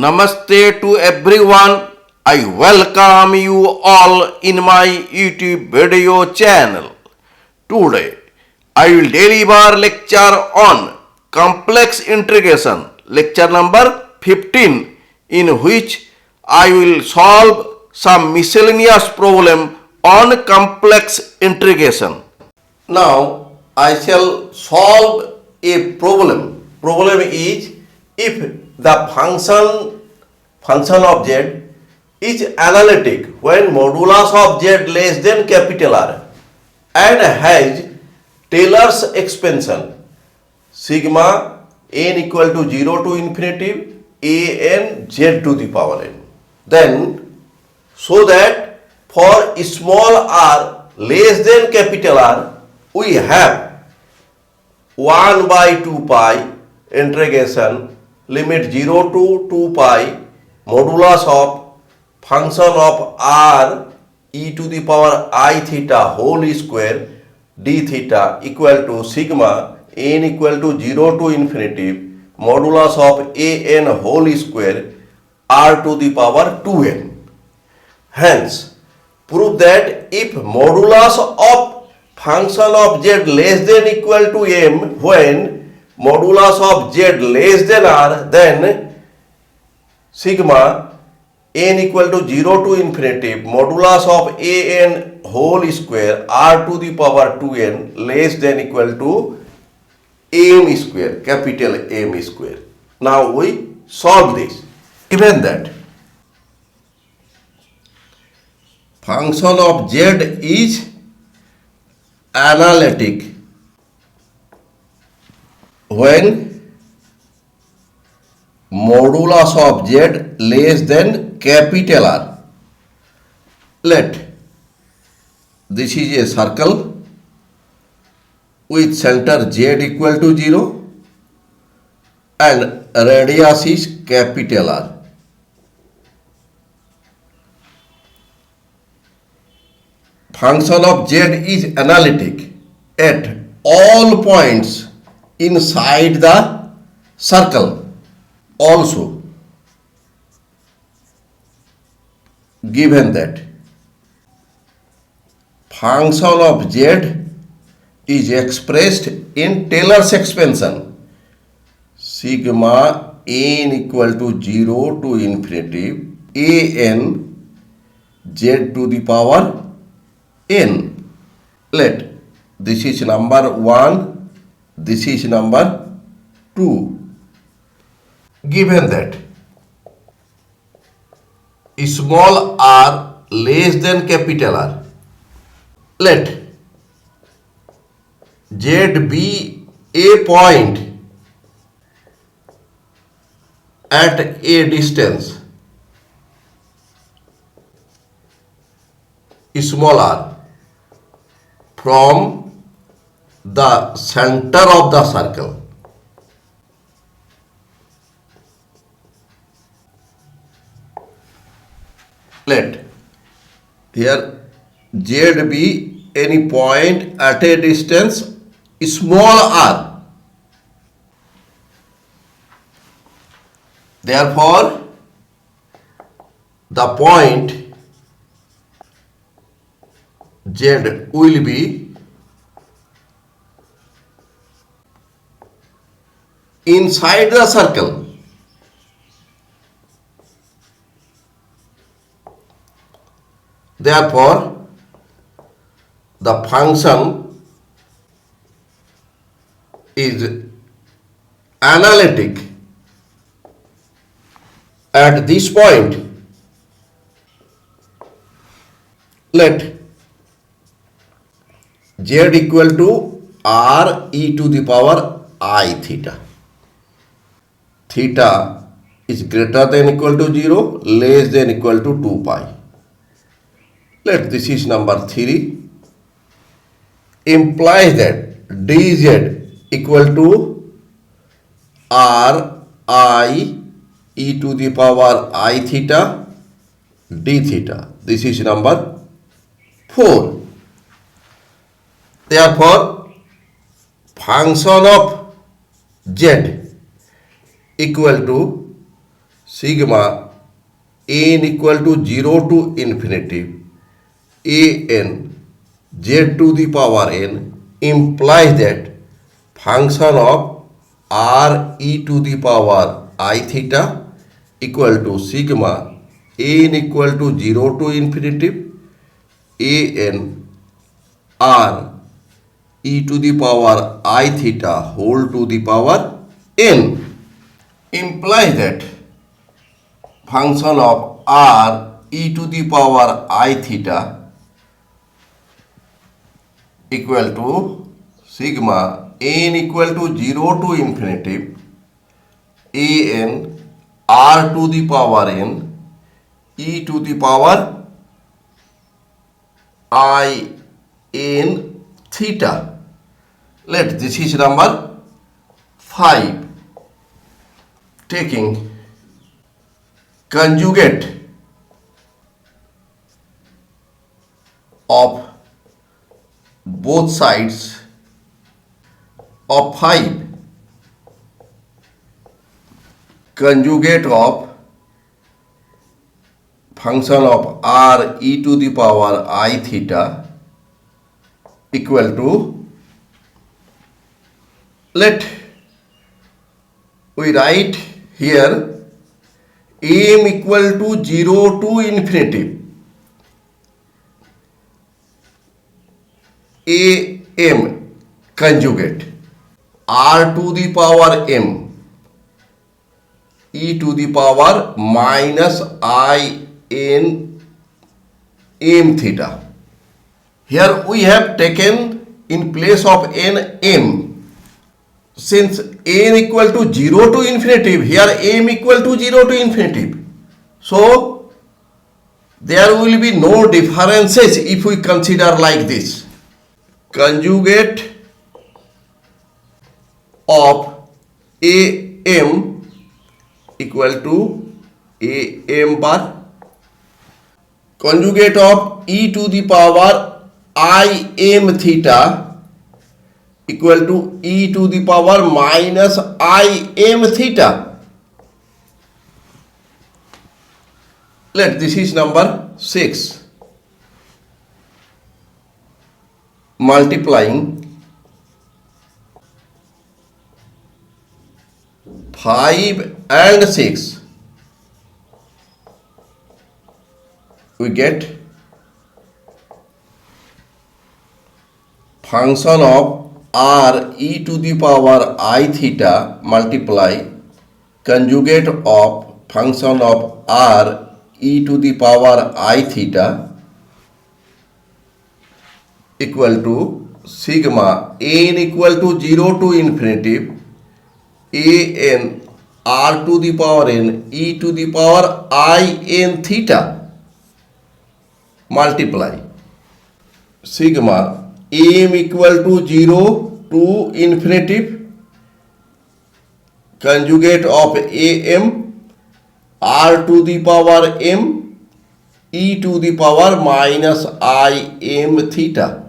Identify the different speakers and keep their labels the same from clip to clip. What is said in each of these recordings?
Speaker 1: Namaste to everyone. I welcome you all in my YouTube video channel. Today, I will deliver lecture on complex integration, lecture number 15, in which I will solve some miscellaneous problem on complex integration. Now, I shall solve a problem. Problem is if the function of z is analytic when modulus of z less than capital R and has Taylor's expansion sigma n equal to 0 to infinity a n z to the power n. Then, so that for small r less than capital R, we have 1 by 2 pi integration limit 0 to 2 pi modulus of function of r e to the power I theta whole square d theta equal to sigma n equal to 0 to infinity modulus of a n whole square r to the power 2n. Hence, prove that if modulus of function of z less than equal to m when modulus of z less than r, then sigma n equal to 0 to infinity modulus of a n whole square r to the power 2n less than equal to m square, capital M square. Now we solve this. Given that function of z is analytic when modulus of z less than capital R. Let this is a circle with center z equal to 0 and radius is capital R. Function of z is analytic at all points inside the circle. Also, given that function of z is expressed in Taylor's expansion sigma n equal to 0 to infinity a n z to the power n. Let this is number 1, this is number 2. Given that small r less than capital R, let z be a point at a distance small r from the center of the circle. Let here z be any point at a distance small r. Therefore, the point z will be inside the circle. Therefore, the function is analytic at this point. Let z equal to r e to the power I theta. Theta is greater than equal to 0, less than equal to 2 pi. Let this is number 3. Implies that dz equal to r I e to the power I theta d theta. This is number 4. Therefore, function of z equal to sigma n equal to 0 to infinity an z to the power n implies that function of r e to the power I theta equal to sigma n equal to 0 to infinity an r e to the power I theta whole to the power n implies that function of r e to the power I theta equal to sigma n equal to 0 to infinity an r to the power n e to the power I n theta. Let this is number 5. Taking conjugate of both sides of 5, conjugate of function of r e to the power I theta equal to, let we write here m equal to 0 to infinity am conjugate r to the power m e to the power minus I n m theta. Here we have taken in place of n m. Since n equal to 0 to infinity, here m equal to 0 to infinity. So there will be no differences if we consider like this. Conjugate of am equal to am bar. Conjugate of e to the power I m theta equal to e to the power minus I m theta. Let this is number 6. Multiplying 5 and 6, we get function of r e to the power I theta multiply conjugate of function of r e to the power I theta equal to sigma n equal to 0 to infinity an r to the power n e to the power I n theta multiply sigma m equal to 0 to infinity conjugate of am r to the power m e to the power minus I m theta.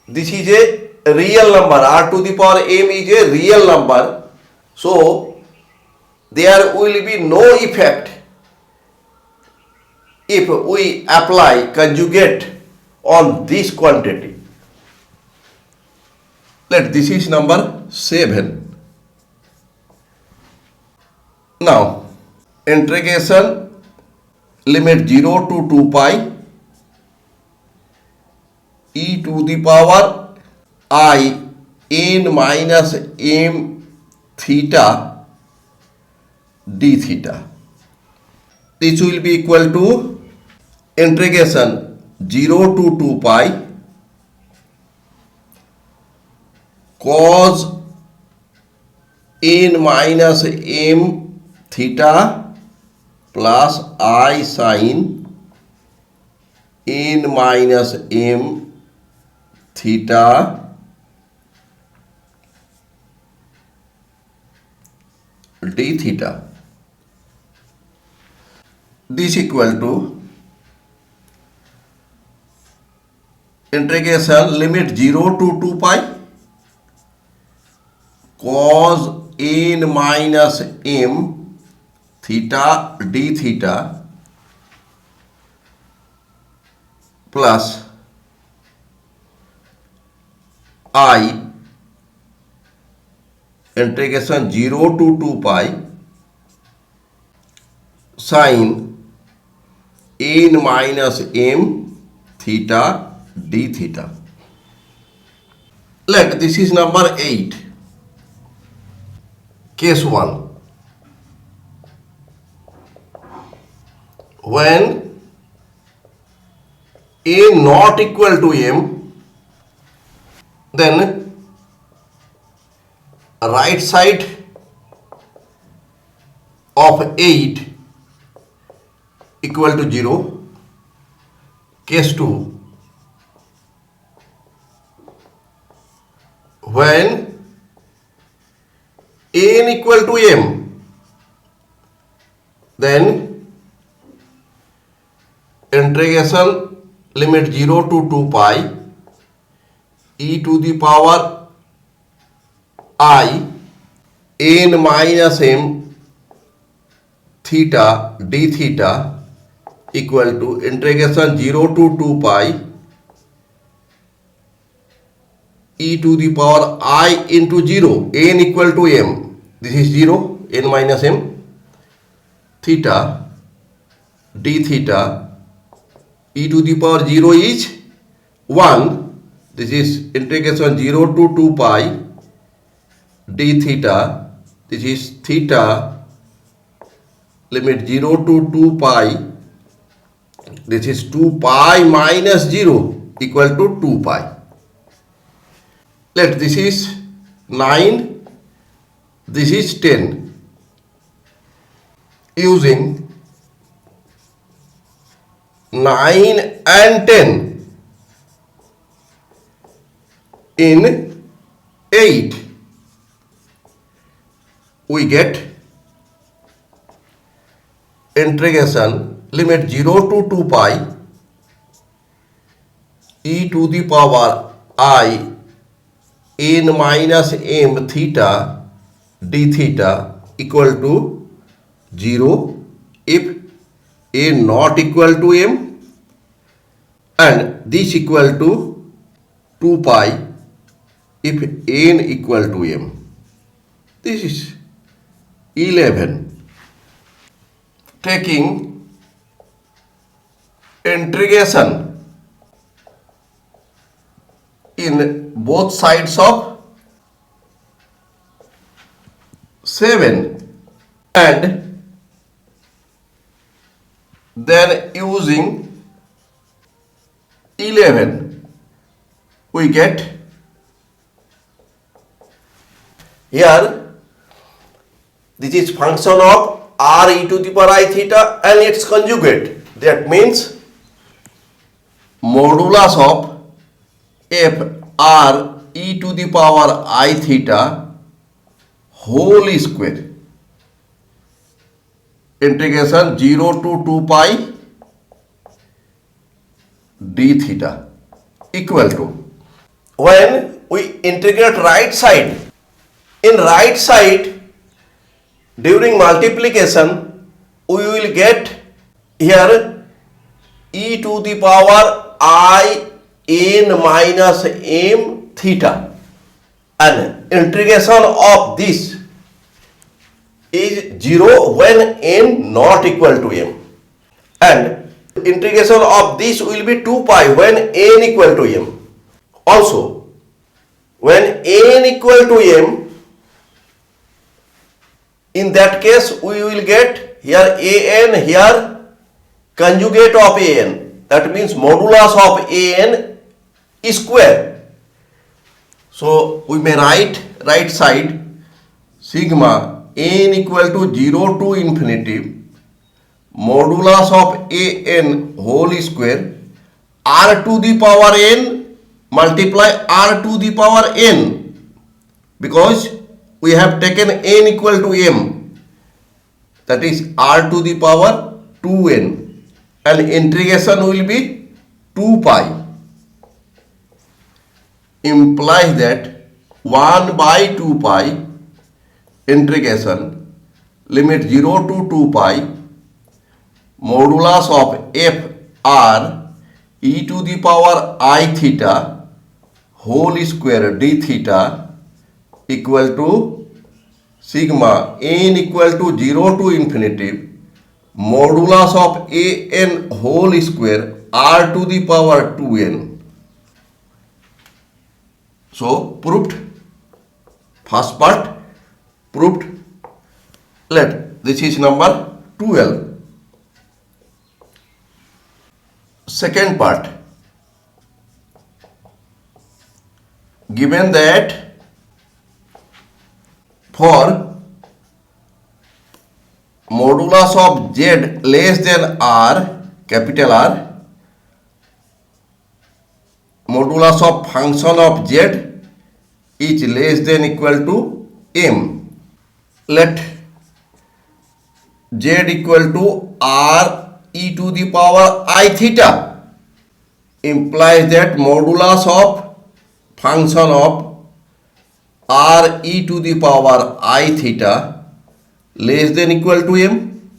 Speaker 1: This is a real number. R to the power m is a real number. So there will be no effect if we apply conjugate on this quantity. Let this is number 7. Now integration limit 0 to 2 pi e to the power I n minus m theta d theta. This will be equal to integration 0 to 2 pi cos n minus m theta plus I sin n minus m theta d theta. This equal to integration limit 0 to 2 pi cos n n minus m theta d theta plus I integration 0 to 2 pi sin n minus m theta d theta. Let this is number 8. Case 1. When a not equal to m, then right side of 8 equal to 0. Case 2. When n equal to m, then integration limit 0 to 2 pi e to the power I n minus m theta d theta equal to integration 0 to 2 pi e to the power I into 0, n equal to m, this is 0, n minus m theta d theta e to the power 0 is 1, this is integration 0 to 2 pi d theta, this is theta limit 0 to 2 pi, this is 2 pi minus 0 equal to 2 pi. Let this is 9, this is 10. Using 9 and 10 in 8, we get integration limit 0 to 2 pi e to the power I n minus m theta d theta equal to 0 if n not equal to m and this equal to 2 pi if n equal to m. This is 11. Taking integration in both sides of 7 and then using 11 we get here this is function of r e to the power I theta and its conjugate, that means modulus of f r e to the power I theta whole square integration 0 to 2 pi d theta equal to, when we integrate right side, in right side during multiplication we will get here e to the power I n minus m theta and integration of this is 0 when n not equal to m and integration of this will be 2 pi when n equal to m. Also when n equal to m, in that case we will get here an, here conjugate of an, that means modulus of an square. So we may write right side sigma n equal to 0 to infinity modulus of an whole square r to the power n multiply r to the power n, because we have taken n equal to m, that is r to the power 2n and integration will be 2 pi, implies that 1 by 2 pi integration limit 0 to 2 pi modulus of f r e to the power I theta whole square d theta equal to sigma n equal to 0 to infinity modulus of a n whole square r to the power 2n. So proved. First part proved. This is number 12. Second part, given that for modulus of z less than r, capital R, modulus of function of z is less than equal to m. Let z equal to r e to the power I theta implies that modulus of function of r e to the power I theta less than equal to m,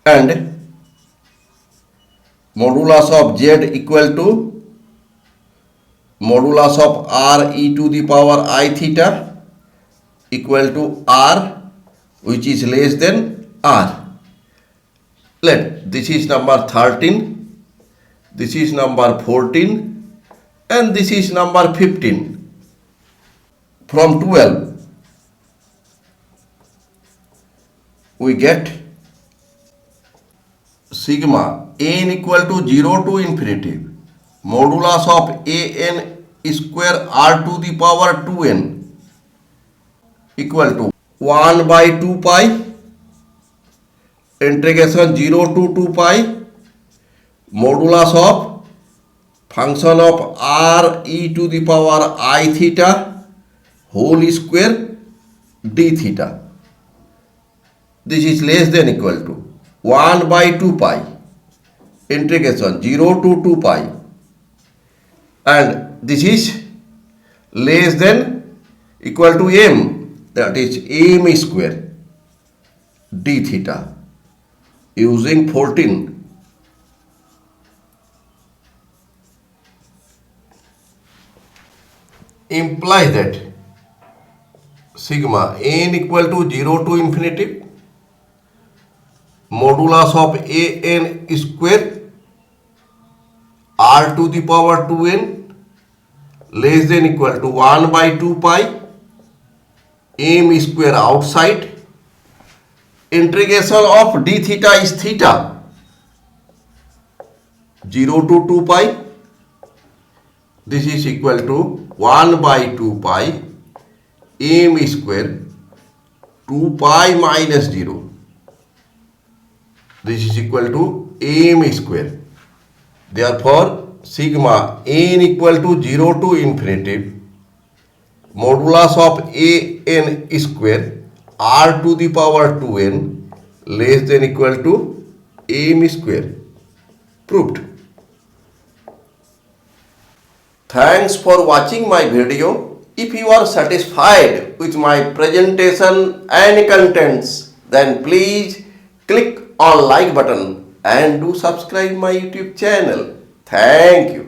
Speaker 1: and modulus of z equal to modulus of r e to the power I theta equal to r, which is less than r. This is number 13, this is number 14, and this is number 15. From 12 we get sigma n equal to 0 to infinity modulus of a n square r to the power 2n equal to 1 by 2 pi integration 0 to 2 pi modulus of function of r e to the power I theta whole square d theta. This is less than equal to 1 by 2 pi integration 0 to 2 pi, and this is less than equal to m, that is m square d theta using 14. Implies that sigma n equal to 0 to infinity modulus of a n square r to the power 2n less than equal to 1 by 2 pi m square outside integration of d theta is theta 0 to 2 pi. This is equal to 1 by 2 pi m square 2 pi minus 0. This is equal to m square. Therefore sigma n equal to 0 to infinity modulus of a n square r to the power 2n less than equal to m square. Proved. Thanks for watching my video. If you are satisfied with my presentation and contents, then please click on like button and do subscribe my YouTube channel. Thank you.